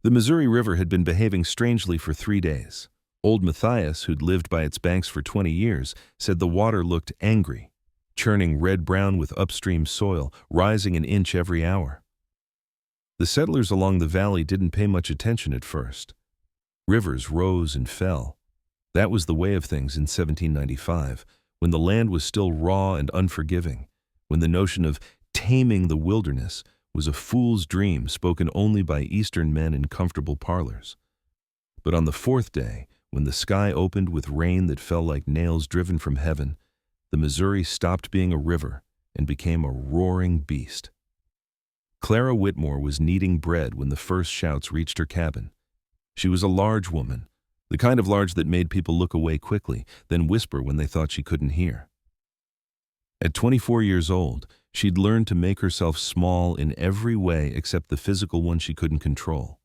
The Missouri River had been behaving strangely for 3 days. Old Matthias, who'd lived by its banks for 20 years, said the water looked angry, churning red-brown with upstream soil, rising an inch every hour. The settlers along the valley didn't pay much attention at first. Rivers rose and fell. That was the way of things in 1795, when the land was still raw and unforgiving, when the notion of taming the wilderness was a fool's dream spoken only by Eastern men in comfortable parlors. But on the fourth day, when the sky opened with rain that fell like nails driven from heaven, the Missouri stopped being a river and became a roaring beast. Clara Whitmore was kneading bread when the first shouts reached her cabin. She was a large woman, the kind of large that made people look away quickly, then whisper when they thought she couldn't hear. At 24 years old, she'd learned to make herself small in every way except the physical one she couldn't control.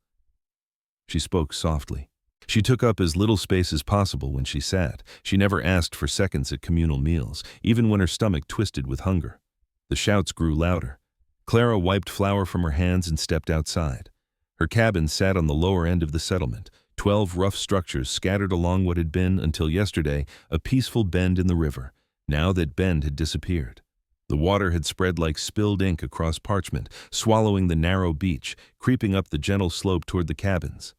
She spoke softly. She took up as little space as possible when she sat. She never asked for seconds at communal meals, even when her stomach twisted with hunger. The shouts grew louder. Clara wiped flour from her hands and stepped outside. Her cabin sat on the lower end of the settlement, 12 rough structures scattered along what had been, until yesterday, a peaceful bend in the river. Now that bend had disappeared. The water had spread like spilled ink across parchment, swallowing the narrow beach, creeping up the gentle slope toward the cabins.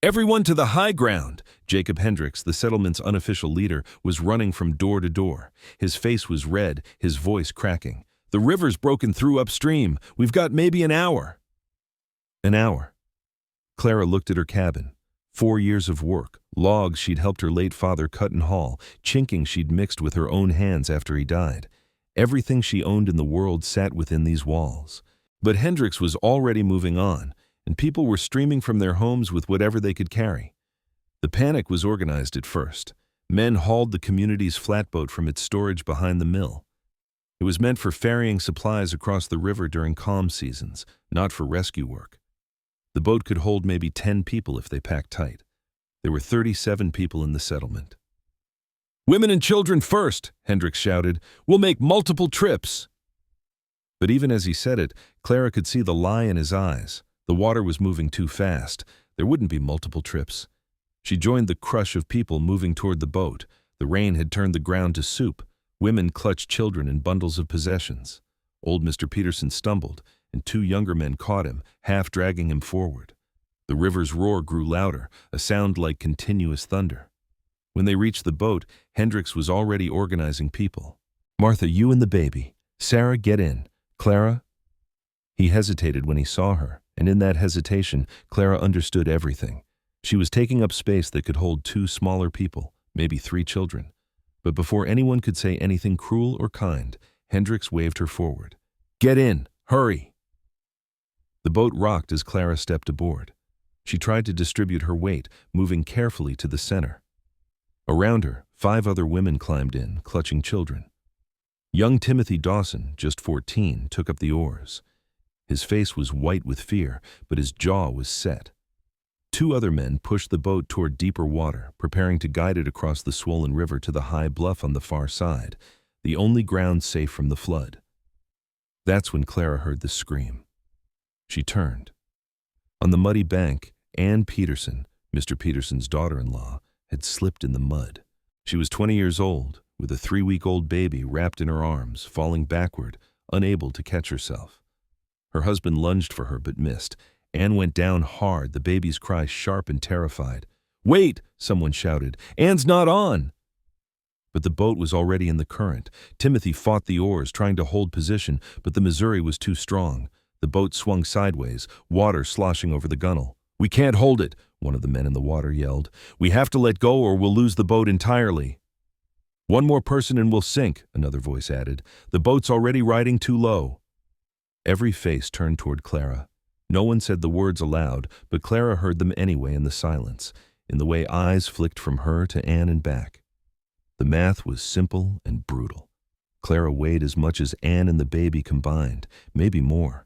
"Everyone to the high ground!" Jacob Hendricks, the settlement's unofficial leader, was running from door to door. His face was red, his voice cracking. "The river's broken through upstream. We've got maybe an hour." An hour. Clara looked at her cabin. 4 years of work, logs she'd helped her late father cut and haul, chinking she'd mixed with her own hands after he died. Everything she owned in the world sat within these walls. But Hendricks was already moving on, and people were streaming from their homes with whatever they could carry. The panic was organized at first. Men hauled the community's flatboat from its storage behind the mill. It was meant for ferrying supplies across the river during calm seasons, not for rescue work. The boat could hold maybe 10 people if they packed tight. There were 37 people in the settlement. "Women and children first," Hendricks shouted. "We'll make multiple trips." But even as he said it, Clara could see the lie in his eyes. The water was moving too fast. There wouldn't be multiple trips. She joined the crush of people moving toward the boat. The rain had turned the ground to soup. Women clutched children in bundles of possessions. Old Mr. Peterson stumbled, and 2 younger men caught him, half dragging him forward. The river's roar grew louder, a sound like continuous thunder. When they reached the boat, Hendricks was already organizing people. "Martha, you and the baby. Sarah, get in. Clara?" He hesitated when he saw her, and in that hesitation, Clara understood everything. She was taking up space that could hold 2 smaller people, maybe 3 children. But before anyone could say anything cruel or kind, Hendricks waved her forward. "Get in! Hurry!" The boat rocked as Clara stepped aboard. She tried to distribute her weight, moving carefully to the center. Around her, 5 other women climbed in, clutching children. Young Timothy Dawson, just 14, took up the oars. His face was white with fear, but his jaw was set. 2 other men pushed the boat toward deeper water, preparing to guide it across the swollen river to the high bluff on the far side, the only ground safe from the flood. That's when Clara heard the scream. She turned. On the muddy bank, Ann Peterson, Mr. Peterson's daughter-in-law, had slipped in the mud. She was 20 years old, with a 3-week-old baby wrapped in her arms, falling backward, unable to catch herself. Her husband lunged for her but missed. Ann went down hard, the baby's cry sharp and terrified. "Wait!" someone shouted. "Ann's not on!" But the boat was already in the current. Timothy fought the oars, trying to hold position, but the Missouri was too strong. The boat swung sideways, water sloshing over the gunwale. "We can't hold it," one of the men in the water yelled. "We have to let go or we'll lose the boat entirely." "One more person and we'll sink," another voice added. "The boat's already riding too low." Every face turned toward Clara. No one said the words aloud, but Clara heard them anyway in the silence, in the way eyes flicked from her to Ann and back. The math was simple and brutal. Clara weighed as much as Ann and the baby combined, maybe more.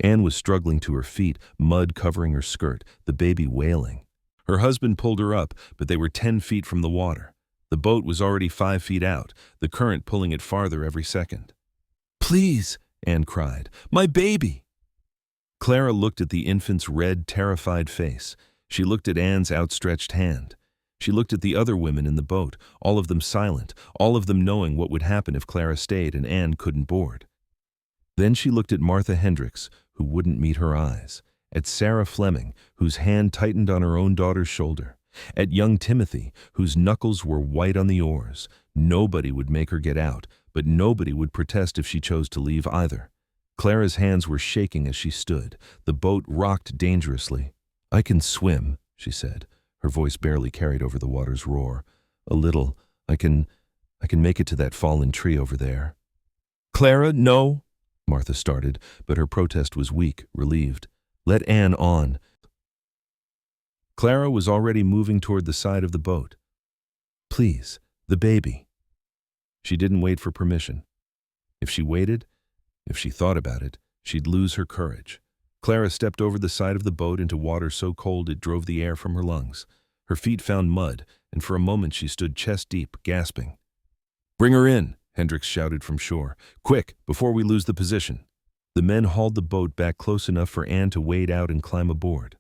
Ann was struggling to her feet, mud covering her skirt, the baby wailing. Her husband pulled her up, but they were 10 feet from the water. The boat was already 5 feet out, the current pulling it farther every second. "Please," Ann cried, "my baby!" Clara looked at the infant's red, terrified face. She looked at Anne's outstretched hand. She looked at the other women in the boat, all of them silent, all of them knowing what would happen if Clara stayed and Anne couldn't board. Then she looked at Martha Hendricks, who wouldn't meet her eyes, at Sarah Fleming, whose hand tightened on her own daughter's shoulder, at young Timothy, whose knuckles were white on the oars. Nobody would make her get out, but nobody would protest if she chose to leave either. Clara's hands were shaking as she stood. The boat rocked dangerously. "I can swim," she said. Her voice barely carried over the water's roar. "A little. I can make it to that fallen tree over there." "Clara, no!" Martha started, but her protest was weak, relieved. "Let Anne on." Clara was already moving toward the side of the boat. "Please, the baby." She didn't wait for permission. If she waited, if she thought about it, she'd lose her courage. Clara stepped over the side of the boat into water so cold it drove the air from her lungs. Her feet found mud, and for a moment she stood chest-deep, gasping. "Bring her in," Hendricks shouted from shore. "Quick, before we lose the position." The men hauled the boat back close enough for Anne to wade out and climb aboard.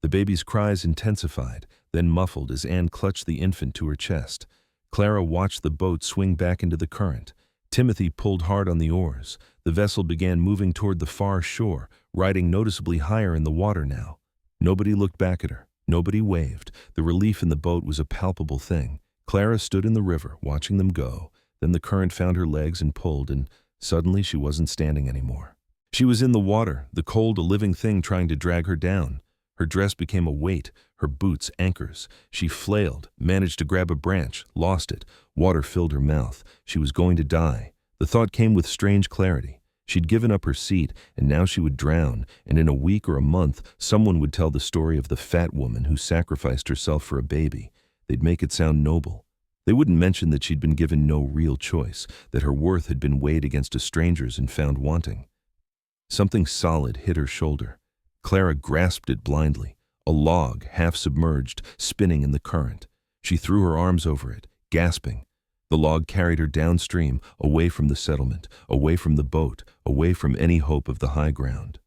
The baby's cries intensified, then muffled as Anne clutched the infant to her chest. Clara watched the boat swing back into the current. Timothy pulled hard on the oars. The vessel began moving toward the far shore, riding noticeably higher in the water now. Nobody looked back at her. Nobody waved. The relief in the boat was a palpable thing. Clara stood in the river, watching them go. Then the current found her legs and pulled, and suddenly she wasn't standing anymore. She was in the water, the cold, a living thing trying to drag her down. Her dress became a weight, her boots anchors. She flailed, managed to grab a branch, lost it. Water filled her mouth. She was going to die. The thought came with strange clarity. She'd given up her seat, and now she would drown, and in a week or a month, someone would tell the story of the fat woman who sacrificed herself for a baby. They'd make it sound noble. They wouldn't mention that she'd been given no real choice, that her worth had been weighed against a stranger's and found wanting. Something solid hit her shoulder. Clara grasped it blindly, a log, half submerged, spinning in the current. She threw her arms over it, gasping. The log carried her downstream, away from the settlement, away from the boat, away from any hope of the high ground.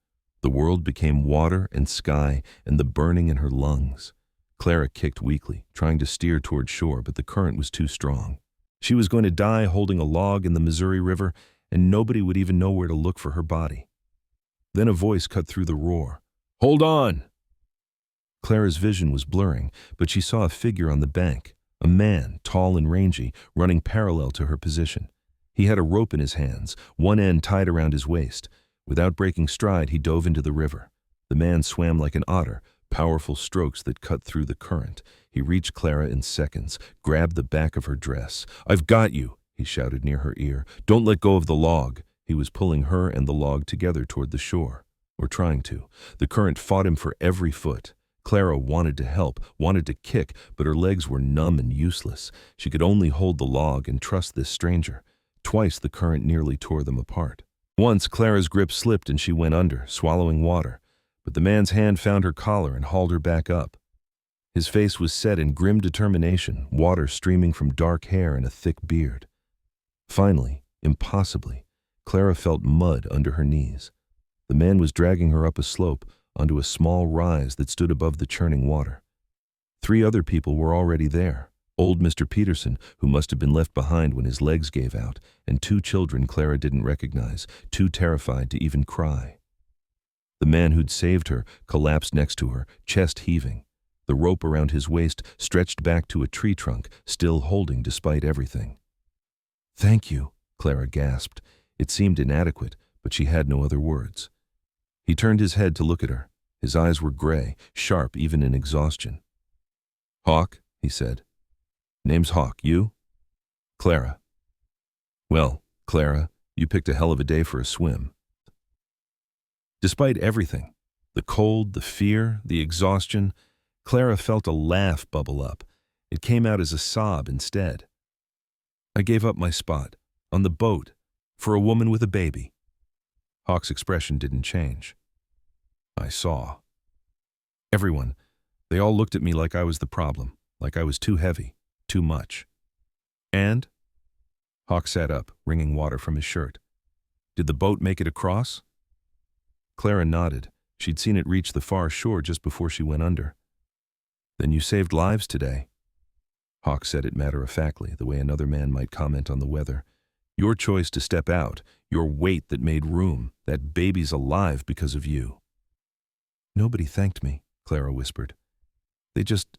The world became water and sky and the burning in her lungs. Clara kicked weakly, trying to steer toward shore, but the current was too strong. She was going to die holding a log in the Missouri River, and nobody would even know where to look for her body. Then a voice cut through the roar. "Hold on!" Clara's vision was blurring, but she saw a figure on the bank, a man, tall and rangy, running parallel to her position. He had a rope in his hands, one end tied around his waist. Without breaking stride, he dove into the river. The man swam like an otter, powerful strokes that cut through the current. He reached Clara in seconds, grabbed the back of her dress. "I've got you," he shouted near her ear. "Don't let go of the log." He was pulling her and the log together toward the shore, or trying to. The current fought him for every foot. Clara wanted to help, wanted to kick, but her legs were numb and useless. She could only hold the log and trust this stranger. Twice the current nearly tore them apart. Once Clara's grip slipped and she went under, swallowing water. But the man's hand found her collar and hauled her back up. His face was set in grim determination, water streaming from dark hair and a thick beard. Finally, impossibly, Clara felt mud under her knees. The man was dragging her up a slope onto a small rise that stood above the churning water. 3 other people were already there. Old Mr. Peterson, who must have been left behind when his legs gave out, and 2 children Clara didn't recognize, too terrified to even cry. The man who'd saved her collapsed next to her, chest heaving. The rope around his waist stretched back to a tree trunk, still holding despite everything. "Thank you," Clara gasped. It seemed inadequate, but she had no other words. He turned his head to look at her. His eyes were gray, sharp even in exhaustion. "Hawk," he said. "Name's Hawk. You?" "Clara." "Well, Clara, you picked a hell of a day for a swim." Despite everything, the cold, the fear, the exhaustion, Clara felt a laugh bubble up. It came out as a sob instead. "I gave up my spot, on the boat, for a woman with a baby." Hawk's expression didn't change. "I saw. Everyone, they all looked at me like I was the problem, like I was too heavy, too much." "And?" Hawk sat up, wringing water from his shirt. "Did the boat make it across?" Clara nodded. She'd seen it reach the far shore just before she went under. "Then you saved lives today." Hawk said it matter-of-factly, the way another man might comment on the weather. "Your choice to step out, your weight that made room, that baby's alive because of you." "Nobody thanked me," Clara whispered. "They just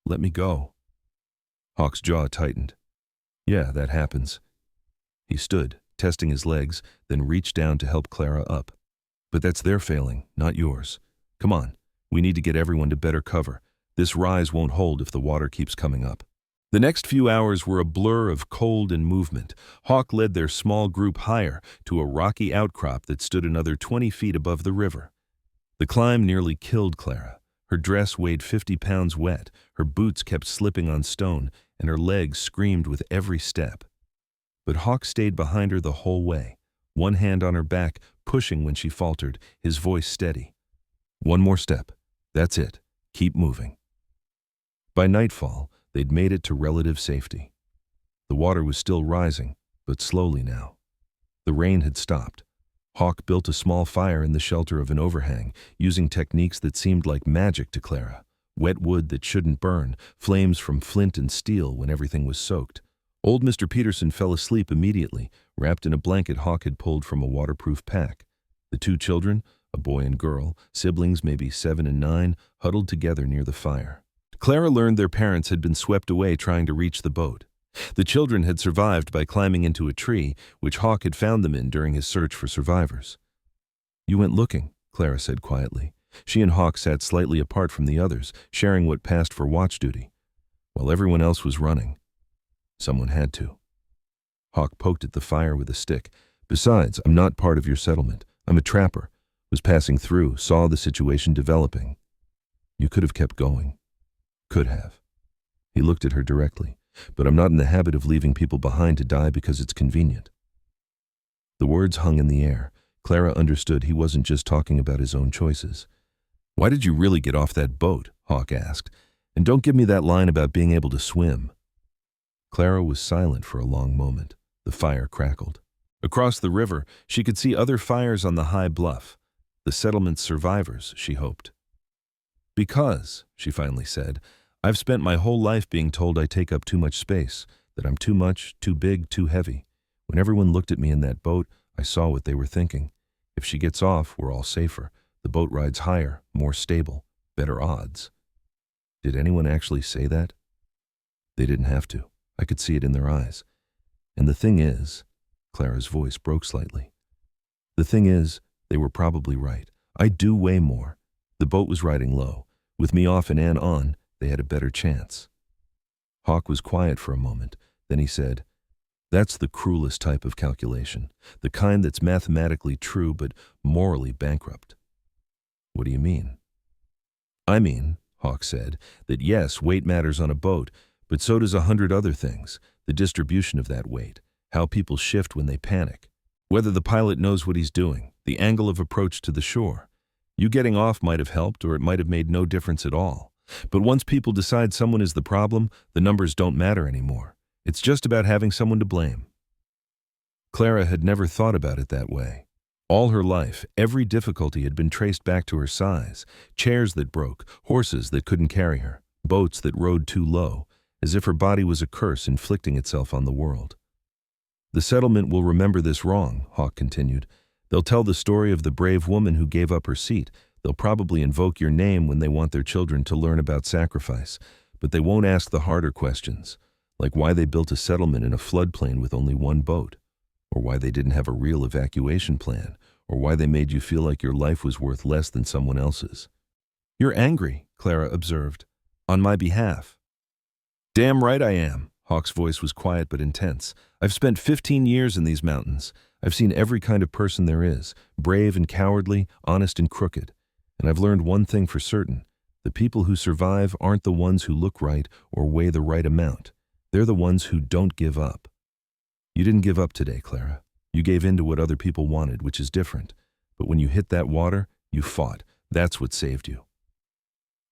let me go." Hawk's jaw tightened. "Yeah, that happens." He stood, testing his legs, then reached down to help Clara up. "But that's their failing, not yours. Come on, we need to get everyone to better cover. This rise won't hold if the water keeps coming up." The next few hours were a blur of cold and movement. Hawk led their small group higher to a rocky outcrop that stood another 20 feet above the river. The climb nearly killed Clara. Her dress weighed 50 pounds wet, her boots kept slipping on stone, and her legs screamed with every step. But Hawk stayed behind her the whole way, one hand on her back, pushing when she faltered, his voice steady. "One more step. That's it. Keep moving." By nightfall, they'd made it to relative safety. The water was still rising, but slowly now. The rain had stopped. Hawk built a small fire in the shelter of an overhang, using techniques that seemed like magic to Clara. Wet wood that shouldn't burn, flames from flint and steel when everything was soaked. Old Mr. Peterson fell asleep immediately, wrapped in a blanket Hawk had pulled from a waterproof pack. The two children, a boy and girl, siblings maybe 7 and 9, huddled together near the fire. Clara learned their parents had been swept away trying to reach the boat. The children had survived by climbing into a tree, which Hawk had found them in during his search for survivors. "You went looking," Clara said quietly. She and Hawk sat slightly apart from the others, sharing what passed for watch duty. While everyone else was running, someone had to. Hawk poked at the fire with a stick. "Besides, I'm not part of your settlement. I'm a trapper. Was passing through, saw the situation developing." "You could have kept going." "Could have." He looked at her directly. "But I'm not in the habit of leaving people behind to die because it's convenient." The words hung in the air. Clara understood he wasn't just talking about his own choices. "Why did you really get off that boat?" Hawk asked. "And don't give me that line about being able to swim." Clara was silent for a long moment. The fire crackled. Across the river, she could see other fires on the high bluff. The settlement's survivors, she hoped. "Because," she finally said, "I've spent my whole life being told I take up too much space, that I'm too much, too big, too heavy. When everyone looked at me in that boat, I saw what they were thinking. If she gets off, we're all safer. The boat rides higher, more stable, better odds." Did anyone actually say that? They didn't have to. I could see it in their eyes. And the thing is, Clara's voice broke slightly. The thing is, they were probably right. I do way more. The boat was riding low. With me off and Anne on, they had a better chance. Hawk was quiet for a moment. Then he said, "That's the cruelest type of calculation, the kind that's mathematically true but morally bankrupt." "What do you mean?" "I mean," Hawk said, "that yes, weight matters on a boat, but so does 100 other things. The distribution of that weight, how people shift when they panic, whether the pilot knows what he's doing, the angle of approach to the shore. You getting off might have helped, or it might have made no difference at all. But once people decide someone is the problem, the numbers don't matter anymore. It's just about having someone to blame." Clara had never thought about it that way. All her life, every difficulty had been traced back to her size. Chairs that broke, horses that couldn't carry her, boats that rode too low, as if her body was a curse inflicting itself on the world. "The settlement will remember this wrong," Hawk continued. "They'll tell the story of the brave woman who gave up her seat. They'll probably invoke your name when they want their children to learn about sacrifice, but they won't ask the harder questions, like why they built a settlement in a floodplain with only one boat, or why they didn't have a real evacuation plan, or why they made you feel like your life was worth less than someone else's." "You're angry," Clara observed, "on my behalf." "Damn right I am." Hawk's voice was quiet but intense. "I've spent 15 years in these mountains. I've seen every kind of person there is, brave and cowardly, honest and crooked. And I've learned one thing for certain. The people who survive aren't the ones who look right or weigh the right amount. They're the ones who don't give up." "You didn't give up today, Clara. You gave in to what other people wanted, which is different. But when you hit that water, you fought. That's what saved you."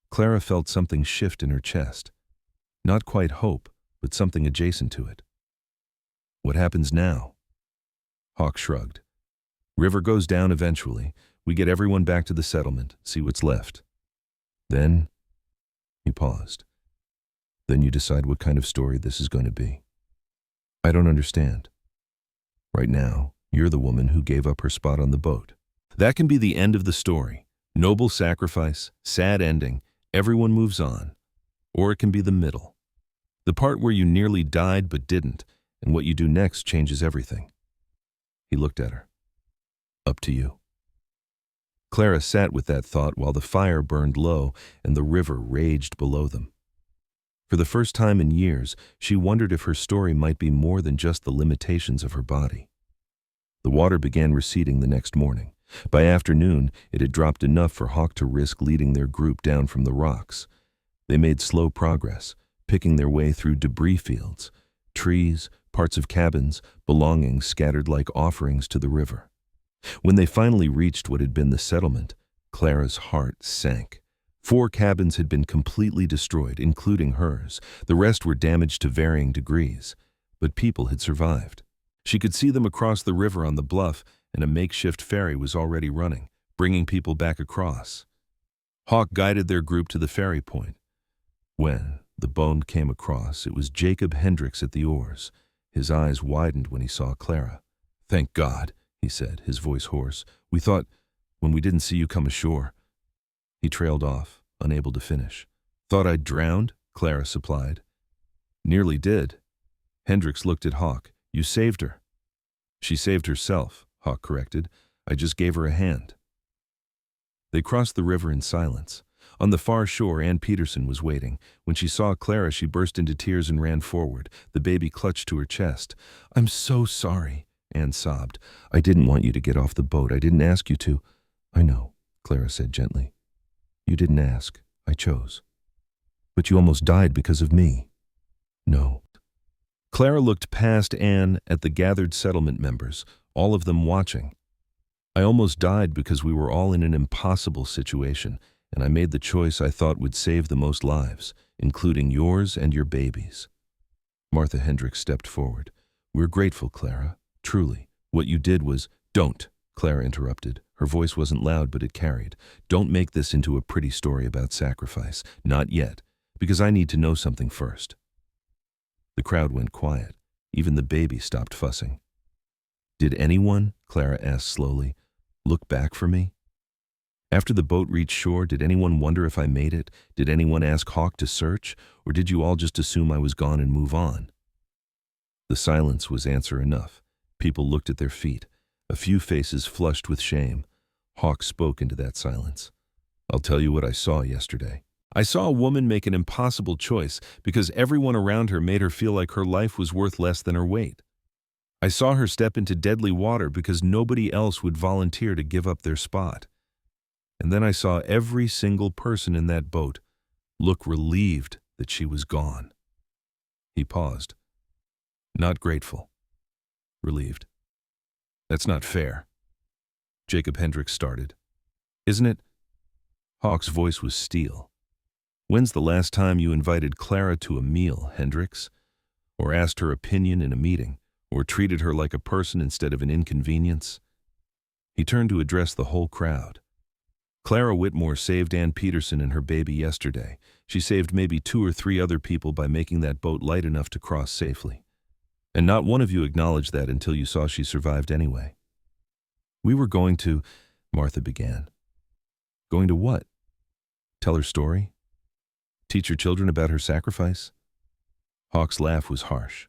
Clara felt something shift in her chest. Not quite hope, but something adjacent to it. "What happens now?" Hawk shrugged. "River goes down eventually. We get everyone back to the settlement, see what's left. Then, he paused. Then you decide what kind of story this is going to be. I don't understand. Right now, you're the woman who gave up her spot on the boat. That can be the end of the story. Noble sacrifice, sad ending, everyone moves on. Or it can be the middle. The part where you nearly died but didn't, and what you do next changes everything. He looked at her. Up to you. Clara sat with that thought while the fire burned low and the river raged below them. For the first time in years, she wondered if her story might be more than just the limitations of her body. The water began receding the next morning. By afternoon, it had dropped enough for Hawk to risk leading their group down from the rocks. They made slow progress, picking their way through debris fields, trees, parts of cabins, belongings scattered like offerings to the river. When they finally reached what had been the settlement, Clara's heart sank. 4 cabins had been completely destroyed, including hers. The rest were damaged to varying degrees, but people had survived. She could see them across the river on the bluff, and a makeshift ferry was already running, bringing people back across. Hawk guided their group to the ferry point. When the boat came across, it was Jacob Hendricks at the oars. His eyes widened when he saw Clara. "Thank God," he said, his voice hoarse. "We thought, when we didn't see you come ashore." He trailed off, unable to finish. "Thought I'd drowned?" Clara supplied. "Nearly did." Hendricks looked at Hawk. "You saved her." "She saved herself," Hawk corrected. "I just gave her a hand." They crossed the river in silence. On the far shore, Ann Peterson was waiting. When she saw Clara, she burst into tears and ran forward. The baby clutched to her chest. "I'm so sorry," Ann sobbed. "I didn't want you to get off the boat. I didn't ask you to." "I know," Clara said gently. "You didn't ask. I chose. But you almost died because of me." "No." Clara looked past Ann at the gathered settlement members, all of them watching. "I almost died because we were all in an impossible situation, and I made the choice I thought would save the most lives, including yours and your babies." Martha Hendricks stepped forward. "We're grateful, Clara. Truly. What you did was—" "Don't," Clara interrupted. Her voice wasn't loud, but it carried. "Don't make this into a pretty story about sacrifice. Not yet, because I need to know something first." The crowd went quiet. Even the baby stopped fussing. "Did anyone," Clara asked slowly, "look back for me? After the boat reached shore, did anyone wonder if I made it? Did anyone ask Hawk to search? Or did you all just assume I was gone and move on?" The silence was answer enough. People looked at their feet. A few faces flushed with shame. Hawk spoke into that silence. "I'll tell you what I saw yesterday. I saw a woman make an impossible choice because everyone around her made her feel like her life was worth less than her weight. I saw her step into deadly water because nobody else would volunteer to give up their spot. And then I saw every single person in that boat look relieved that she was gone." He paused. "Not grateful. Relieved. That's not fair." Jacob Hendricks started. "Isn't it?" Hawk's voice was steel. "When's the last time you invited Clara to a meal, Hendricks? Or asked her opinion in a meeting? Or treated her like a person instead of an inconvenience?" He turned to address the whole crowd. "Clara Whitmore saved Ann Peterson and her baby yesterday. She saved maybe 2 or 3 other people by making that boat light enough to cross safely. And not one of you acknowledged that until you saw she survived anyway." "We were going to," Martha began. "Going to what? Tell her story? Teach your children about her sacrifice?" Hawk's laugh was harsh.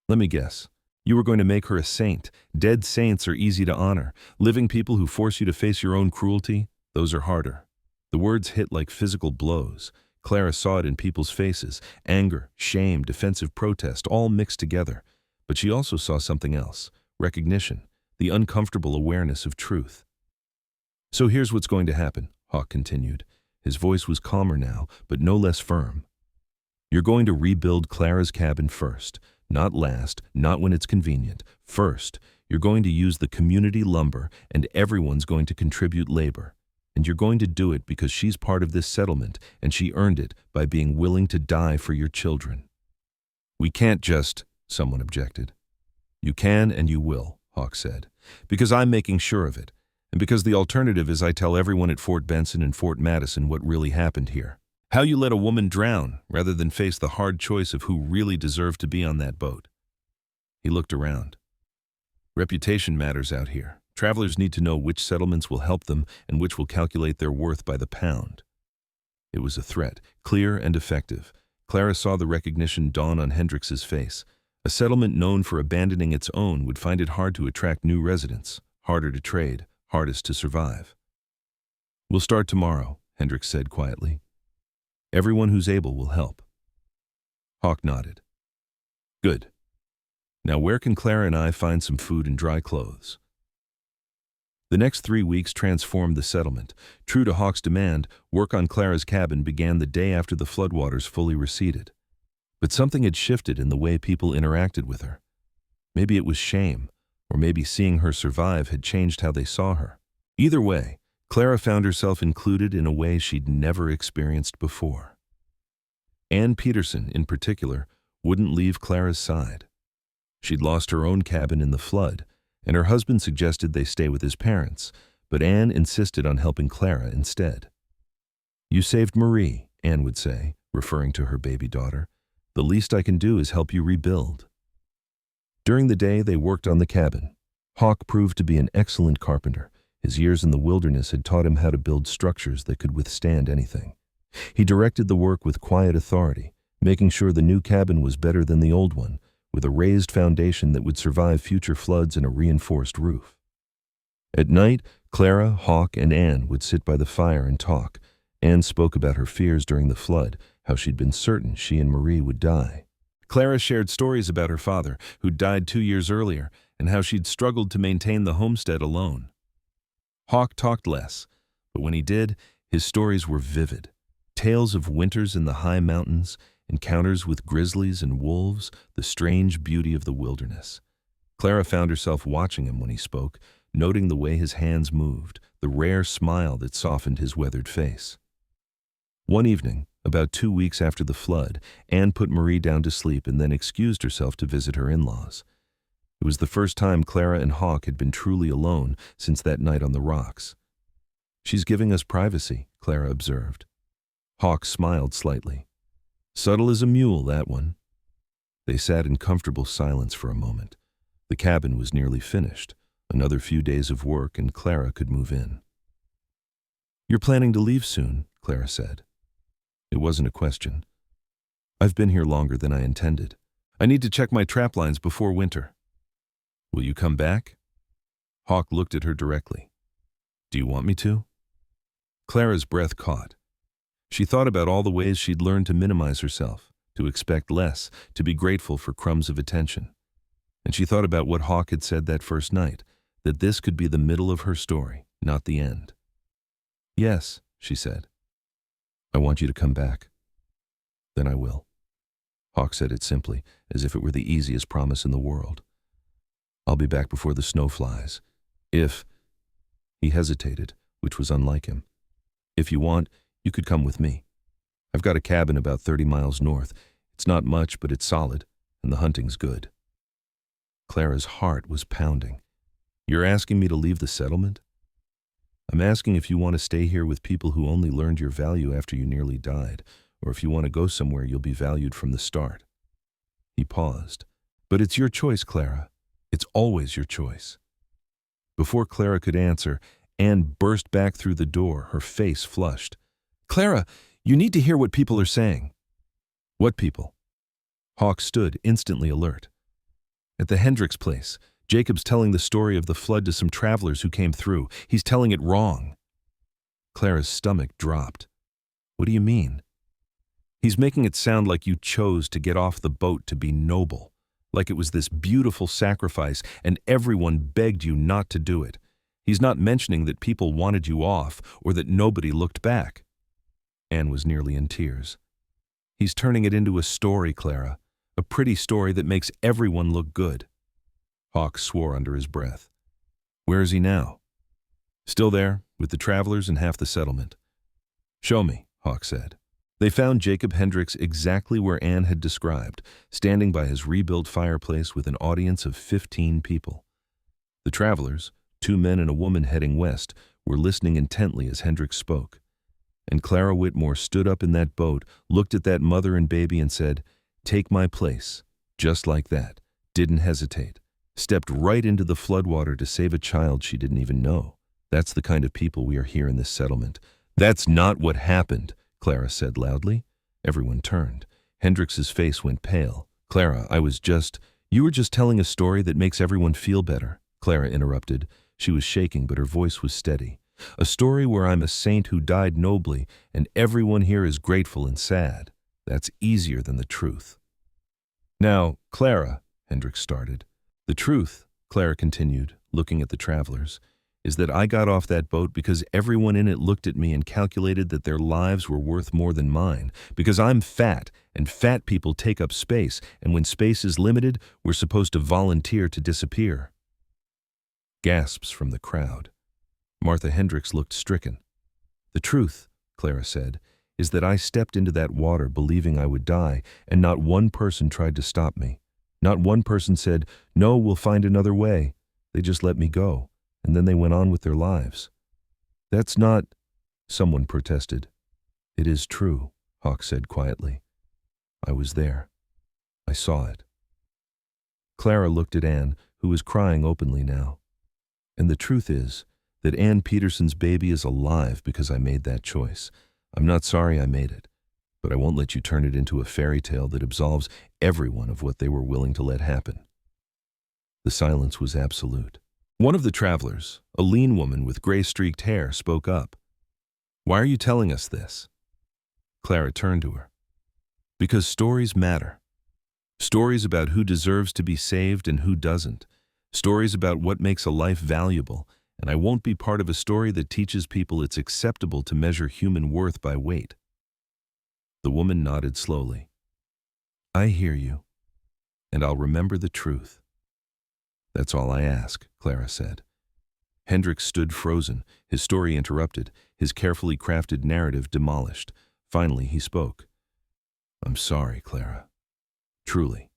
"Let me guess. You were going to make her a saint. Dead saints are easy to honor. Living people who force you to face your own cruelty, those are harder." The words hit like physical blows. Clara saw it in people's faces. Anger, shame, defensive protest, all mixed together. But she also saw something else. Recognition. The uncomfortable awareness of truth. "So here's what's going to happen," Hawk continued. His voice was calmer now, but no less firm. "You're going to rebuild Clara's cabin first. Not last, not when it's convenient. First, you're going to use the community lumber, and everyone's going to contribute labor. And you're going to do it because she's part of this settlement, and she earned it by being willing to die for your children." "We can't just," someone objected. "You can and you will," Hawk said, "because I'm making sure of it. And because the alternative is I tell everyone at Fort Benson and Fort Madison what really happened here. How you let a woman drown rather than face the hard choice of who really deserved to be on that boat. He looked around. Reputation matters out here. Travelers need to know which settlements will help them and which will calculate their worth by the pound. It was a threat, clear and effective. Clara saw the recognition dawn on Hendrix's face. A settlement known for abandoning its own would find it hard to attract new residents, harder to trade, hardest to survive. We'll start tomorrow, Hendrix said quietly. Everyone who's able will help. Hawk nodded. Good. Now where can Clara and I find some food and dry clothes? The next 3 weeks transformed the settlement. True to Hawk's demand, work on Clara's cabin began the day after the floodwaters fully receded. But something had shifted in the way people interacted with her. Maybe it was shame, or maybe seeing her survive had changed how they saw her. Either way, Clara found herself included in a way she'd never experienced before. Ann Peterson, in particular, wouldn't leave Clara's side. She'd lost her own cabin in the flood, and her husband suggested they stay with his parents, but Ann insisted on helping Clara instead. You saved Marie, Ann would say, referring to her baby daughter. The least I can do is help you rebuild. During the day, they worked on the cabin. Hawk proved to be an excellent carpenter. His years in the wilderness had taught him how to build structures that could withstand anything. He directed the work with quiet authority, making sure the new cabin was better than the old one, with a raised foundation that would survive future floods and a reinforced roof. At night, Clara, Hawk, and Ann would sit by the fire and talk. Ann spoke about her fears during the flood, how she'd been certain she and Marie would die. Clara shared stories about her father, who'd died 2 years earlier, and how she'd struggled to maintain the homestead alone. Hawk talked less, but when he did, his stories were vivid. Tales of winters in the high mountains, encounters with grizzlies and wolves, the strange beauty of the wilderness. Clara found herself watching him when he spoke, noting the way his hands moved, the rare smile that softened his weathered face. One evening, about 2 weeks after the flood, Ann put Marie down to sleep and then excused herself to visit her in-laws. It was the first time Clara and Hawk had been truly alone since that night on the rocks. She's giving us privacy, Clara observed. Hawk smiled slightly. Subtle as a mule, that one. They sat in comfortable silence for a moment. The cabin was nearly finished. Another few days of work and Clara could move in. You're planning to leave soon, Clara said. It wasn't a question. I've been here longer than I intended. I need to check my trap lines before winter. Will you come back? Hawk looked at her directly. Do you want me to? Clara's breath caught. She thought about all the ways she'd learned to minimize herself, to expect less, to be grateful for crumbs of attention. And she thought about what Hawk had said that first night, that this could be the middle of her story, not the end. Yes, she said. I want you to come back. Then I will. Hawk said it simply, as if it were the easiest promise in the world. I'll be back before the snow flies. If... He hesitated, which was unlike him. If you want, you could come with me. I've got a cabin about 30 miles north. It's not much, but it's solid, and the hunting's good. Clara's heart was pounding. You're asking me to leave the settlement? I'm asking if you want to stay here with people who only learned your value after you nearly died, or if you want to go somewhere you'll be valued from the start. He paused. But it's your choice, Clara. It's always your choice. Before Clara could answer, Ann burst back through the door, her face flushed. Clara, you need to hear what people are saying. What people? Hawk stood, instantly alert. At the Hendrix place, Jacob's telling the story of the flood to some travelers who came through. He's telling it wrong. Clara's stomach dropped. What do you mean? He's making it sound like you chose to get off the boat to be noble, like it was this beautiful sacrifice and everyone begged you not to do it. He's not mentioning that people wanted you off or that nobody looked back. Ann was nearly in tears. He's turning it into a story, Clara, a pretty story that makes everyone look good. Hawk swore under his breath. Where is he now? Still there, with the travelers and half the settlement. Show me, Hawk said. They found Jacob Hendrix exactly where Ann had described, standing by his rebuilt fireplace with an audience of 15 people. The travelers, 2 men and a woman heading west were listening intently as Hendricks spoke. And Clara Whitmore stood up in that boat, looked at that mother and baby and said, "Take my place." Just like that. Didn't hesitate. Stepped right into the floodwater to save a child she didn't even know. That's the kind of people we are here in this settlement. "That's not what happened," Clara said loudly. Everyone turned. Hendricks's face went pale. "Clara, you were just telling a story that makes everyone feel better," Clara interrupted. She was shaking, but her voice was steady. "A story where I'm a saint who died nobly, and everyone here is grateful and sad. That's easier than the truth." "Now, Clara," Hendricks started. "The truth," Clara continued, looking at the travelers, "is that I got off that boat because everyone in it looked at me and calculated that their lives were worth more than mine, because I'm fat, and fat people take up space, and when space is limited, we're supposed to volunteer to disappear." Gasps from the crowd. Martha Hendricks looked stricken. "The truth," Clara said, "is that I stepped into that water believing I would die, and not one person tried to stop me. Not one person said, 'No, we'll find another way.' They just let me go, and then they went on with their lives." "That's not," someone protested. "It is true," Hawk said quietly. "I was there. I saw it." Clara looked at Anne, who was crying openly now. "And the truth is that Ann Peterson's baby is alive because I made that choice. I'm not sorry I made it, but I won't let you turn it into a fairy tale that absolves everyone of what they were willing to let happen." The silence was absolute. One of the travelers, a lean woman with gray-streaked hair, spoke up. "Why are you telling us this?" Clara turned to her. "Because stories matter. Stories about who deserves to be saved and who doesn't. Stories about what makes a life valuable, and I won't be part of a story that teaches people it's acceptable to measure human worth by weight." The woman nodded slowly. "I hear you, and I'll remember the truth." "That's all I ask," Clara said. Hendricks stood frozen, his story interrupted, his carefully crafted narrative demolished. Finally, he spoke. "I'm sorry, Clara. Truly.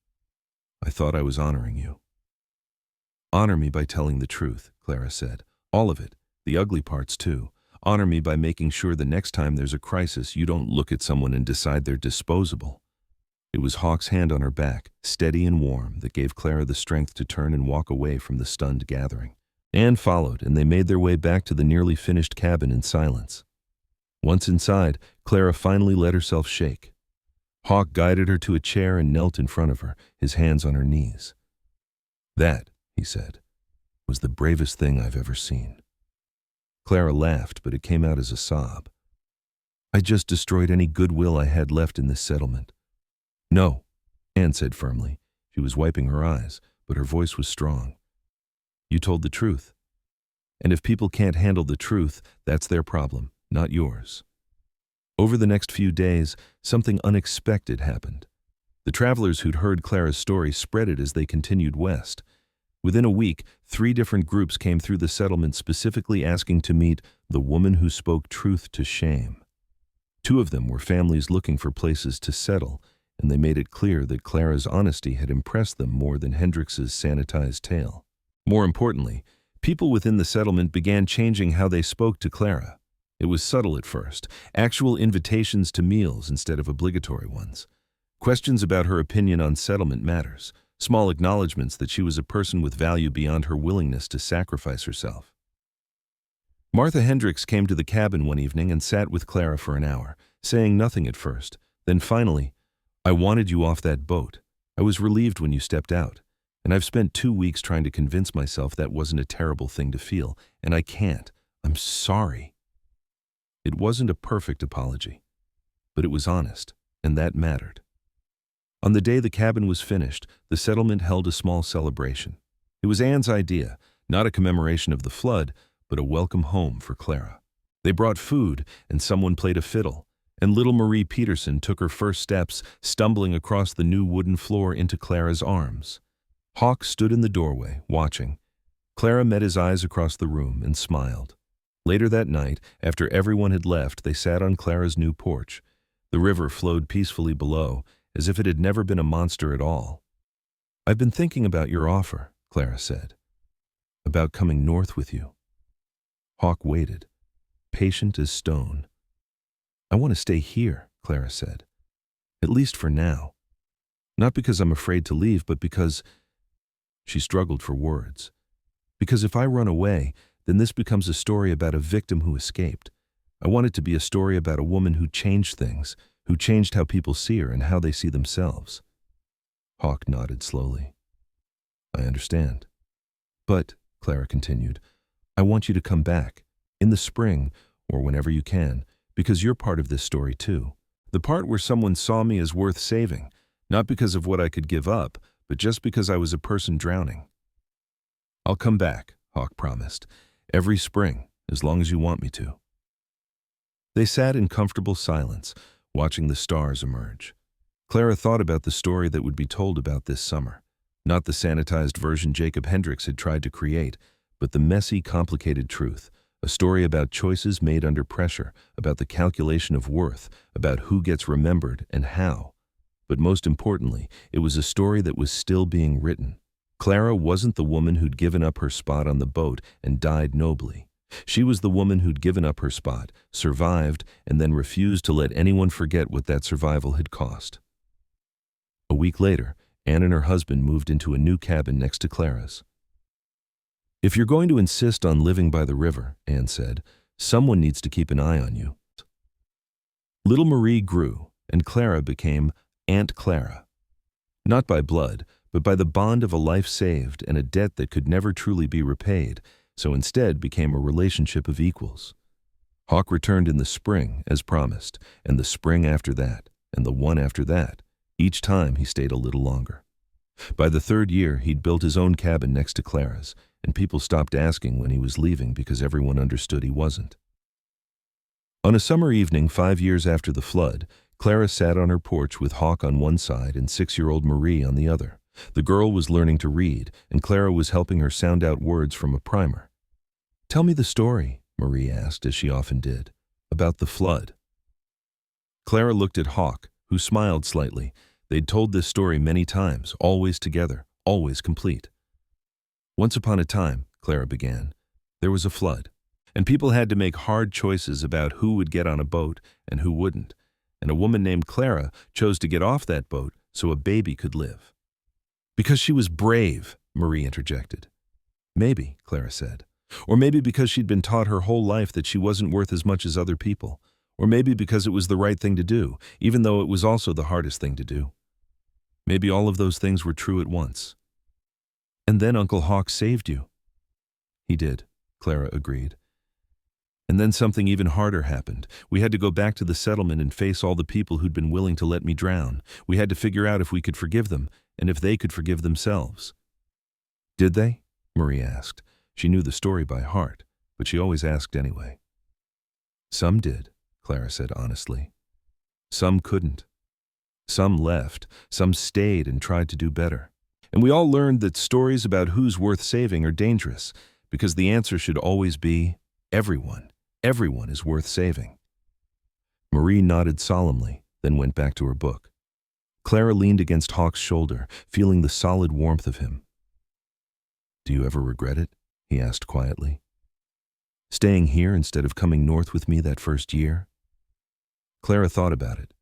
I thought I was honoring you." "Honor me by telling the truth," Clara said. "All of it, the ugly parts too. Honor me by making sure the next time there's a crisis, you don't look at someone and decide they're disposable." It was Hawk's hand on her back, steady and warm, that gave Clara the strength to turn and walk away from the stunned gathering. Anne followed, and they made their way back to the nearly finished cabin in silence. Once inside, Clara finally let herself shake. Hawk guided her to a chair and knelt in front of her, his hands on her knees. "That," he said, "was the bravest thing I've ever seen." Clara laughed, but it came out as a sob. "I just destroyed any goodwill I had left in this settlement." "No," Anne said firmly. She was wiping her eyes, but her voice was strong. "You told the truth. And if people can't handle the truth, that's their problem, not yours." Over the next few days, something unexpected happened. The travelers who'd heard Clara's story spread it as they continued west. Within a week, 3 different groups came through the settlement specifically asking to meet the woman who spoke truth to shame. 2 of them were families looking for places to settle, and they made it clear that Clara's honesty had impressed them more than Hendricks's sanitized tale. More importantly, people within the settlement began changing how they spoke to Clara. It was subtle at first, actual invitations to meals instead of obligatory ones. Questions about her opinion on settlement matters, small acknowledgments that she was a person with value beyond her willingness to sacrifice herself. Martha Hendricks came to the cabin one evening and sat with Clara for an hour, saying nothing at first. Then finally, "I wanted you off that boat. I was relieved when you stepped out. And I've spent 2 weeks trying to convince myself that wasn't a terrible thing to feel, and I can't. I'm sorry." It wasn't a perfect apology, but it was honest, and that mattered. On the day the cabin was finished, the settlement held a small celebration. It was Anne's idea, not a commemoration of the flood, but a welcome home for Clara. They brought food, and someone played a fiddle, and little Marie Peterson took her first steps, stumbling across the new wooden floor into Clara's arms. Hawk stood in the doorway, watching. Clara met his eyes across the room and smiled. Later that night, after everyone had left, they sat on Clara's new porch. The river flowed peacefully below, as if it had never been a monster at all. "I've been thinking about your offer," Clara said. About coming north with you. Hawk waited, patient as stone. I want to stay here, Clara said. At least for now. Not because I'm afraid to leave, but because… She struggled for words. Because if I run away, then this becomes a story about a victim who escaped. I want it to be a story about a woman who changed things, who changed how people see her and how they see themselves. Hawk nodded slowly. I understand. But, Clara continued, I want you to come back, in the spring, or whenever you can, because you're part of this story too. The part where someone saw me as worth saving, not because of what I could give up, but just because I was a person drowning. I'll come back, Hawk promised, every spring, as long as you want me to. They sat in comfortable silence, watching the stars emerge. Clara thought about the story that would be told about this summer. Not the sanitized version Jacob Hendricks had tried to create, but the messy, complicated truth. A story about choices made under pressure, about the calculation of worth, about who gets remembered and how. But most importantly, it was a story that was still being written. Clara wasn't the woman who'd given up her spot on the boat and died nobly. She was the woman who'd given up her spot, survived, and then refused to let anyone forget what that survival had cost. A week later, Anne and her husband moved into a new cabin next to Clara's. If you're going to insist on living by the river, Anne said, someone needs to keep an eye on you. Little Marie grew, and Clara became Aunt Clara. Not by blood, but by the bond of a life saved and a debt that could never truly be repaid, so instead became a relationship of equals. Hawk returned in the spring, as promised, and the spring after that, and the one after that. Each time he stayed a little longer. By the third year, he'd built his own cabin next to Clara's, and people stopped asking when he was leaving because everyone understood he wasn't. On a summer evening 5 years after the flood, Clara sat on her porch with Hawk on one side and 6-year-old Marie on the other. The girl was learning to read, and Clara was helping her sound out words from a primer. Tell me the story, Marie asked, as she often did, about the flood. Clara looked at Hawk, who smiled slightly. They'd told this story many times, always together, always complete. Once upon a time, Clara began, there was a flood, and people had to make hard choices about who would get on a boat and who wouldn't, and a woman named Clara chose to get off that boat so a baby could live. Because she was brave, Marie interjected. Maybe, Clara said. Or maybe because she'd been taught her whole life that she wasn't worth as much as other people. Or maybe because it was the right thing to do, even though it was also the hardest thing to do. Maybe all of those things were true at once. And then Uncle Hawk saved you. He did, Clara agreed. And then something even harder happened. We had to go back to the settlement and face all the people who'd been willing to let me drown. We had to figure out if we could forgive them, and if they could forgive themselves. Did they? Marie asked. She knew the story by heart, but she always asked anyway. Some did, Clara said honestly. Some couldn't. Some left, some stayed and tried to do better. And we all learned that stories about who's worth saving are dangerous, because the answer should always be everyone. Everyone is worth saving. Marie nodded solemnly, then went back to her book. Clara leaned against Hawk's shoulder, feeling the solid warmth of him. Do you ever regret it? He asked quietly. Staying here instead of coming north with me that first year? Clara thought about it.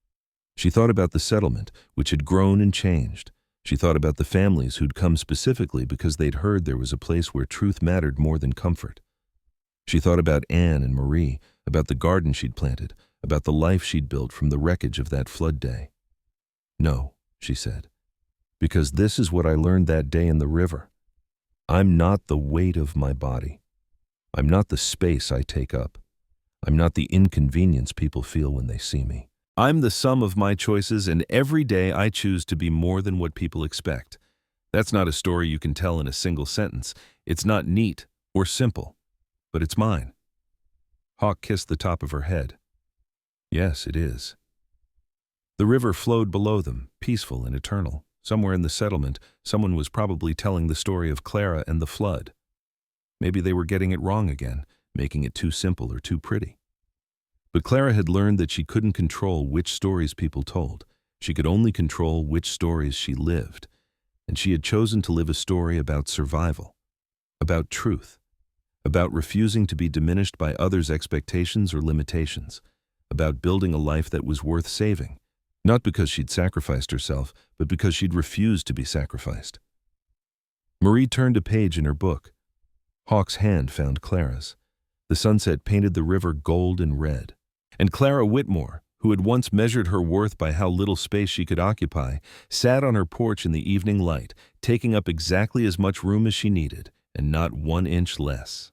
She thought about the settlement, which had grown and changed. She thought about the families who'd come specifically because they'd heard there was a place where truth mattered more than comfort. She thought about Anne and Marie, about the garden she'd planted, about the life she'd built from the wreckage of that flood day. No, she said, because this is what I learned that day in the river. I'm not the weight of my body. I'm not the space I take up. I'm not the inconvenience people feel when they see me. I'm the sum of my choices, and every day I choose to be more than what people expect. That's not a story you can tell in a single sentence. It's not neat or simple, but it's mine. Hawk kissed the top of her head. Yes, it is. The river flowed below them, peaceful and eternal. Somewhere in the settlement, someone was probably telling the story of Clara and the flood. Maybe they were getting it wrong again, making it too simple or too pretty. But Clara had learned that she couldn't control which stories people told. She could only control which stories she lived. And she had chosen to live a story about survival. about truth, about refusing to be diminished by others' expectations or limitations, about building a life that was worth saving, not because she'd sacrificed herself, but because she'd refused to be sacrificed. Marie turned a page in her book. Hawk's hand found Clara's. The sunset painted the river gold and red. And Clara Whitmore, who had once measured her worth by how little space she could occupy, sat on her porch in the evening light, taking up exactly as much room as she needed, and not 1 inch less.